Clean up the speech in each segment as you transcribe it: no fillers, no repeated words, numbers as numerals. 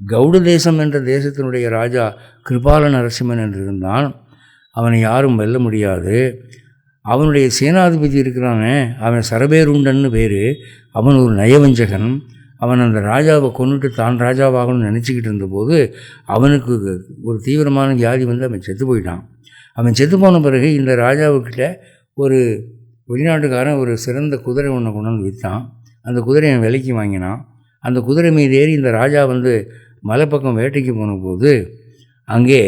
கௌட தேசம் என்ற தேசத்தினுடைய ராஜா கிருபால நரசிம்மன் என்று இருந்தான். அவனை யாரும் வெல்ல முடியாது. அவனுடைய சேனாதிபதி இருக்கிறானே, அவன் சரபேருண்டன்னு பேர். அவன் ஒரு நயவஞ்சகன். அவன் அந்த ராஜாவை கொண்டுட்டு தான் ராஜாவாகணும்னு நினச்சிக்கிட்டு இருந்தபோது அவனுக்கு ஒரு தீவிரமான வியாதி வந்து அவன் செத்து போயிட்டான். அவன் செத்து போன பிறகு இந்த ராஜாவுக்கிட்ட ஒரு வெளிநாட்டுக்காரன் ஒரு சிறந்த குதிரை ஒன்று கொண்டு வந்து விற்றான். அந்த குதிரையை விலைக்கு வாங்கினான். அந்த குதிரை மீது ஏறி இந்த ராஜா வந்து மலைப்பக்கம் வேட்டைக்கு போன போது அங்கே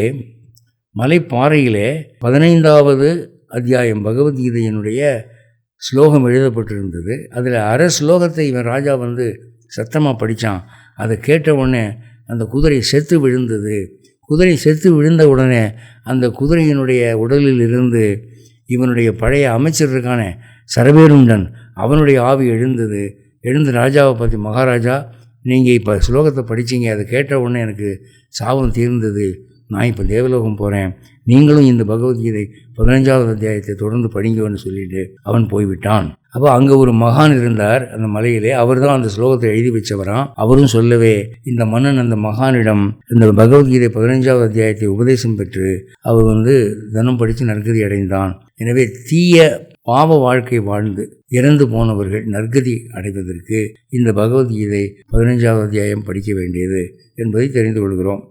மலைப்பாறையிலே 15வது அத்தியாயம் பகவத்கீதையினுடைய ஸ்லோகம் எழுதப்பட்டிருந்தது. அதில் அரை ஸ்லோகத்தை இவன் ராஜா வந்து சத்தமாக படித்தான். அதை கேட்ட உடனே அந்த குதிரை செத்து விழுந்தது. குதிரை செத்து விழுந்த உடனே அந்த குதிரையினுடைய உடலில் இருந்து இவனுடைய பழைய அமைச்சர் இருக்கானே சரபேருண்டன், அவனுடைய ஆவி எழுந்தது. எழுந்து ராஜாவை பார்த்து, மகாராஜா நீங்கள் இப்போ ஸ்லோகத்தை படித்தீங்க, அதை கேட்ட உடனே எனக்கு சாபம் தீர்ந்தது. நான் இப்போ தேவலோகம் போகிறேன். நீங்களும் இந்த பகவத்கீதை 15வது அத்தியாயத்தை தொடர்ந்து படிங்கன்னு சொல்லிட்டு அவன் போய்விட்டான். அப்போ அங்கே ஒரு மகான் இருந்தார் அந்த மலையிலே. அவர் தான் அந்த ஸ்லோகத்தை எழுதி வச்சவரான். அவரும் சொல்லவே இந்த மன்னன் அந்த மகானிடம் இந்த பகவத்கீதை 15வது அத்தியாயத்தை உபதேசம் பெற்று அவர் வந்து தினம் படித்து நற்கதி அடைந்தான். எனவே தீய பாவ வாழ்க்கை வாழ்ந்து இறந்து போனவர்கள் நற்கதி அடைவதற்கு இந்த பகவத்கீதை 15வது அத்தியாயம் படிக்க வேண்டியது என்பதை தெரிந்து கொள்கிறோம்.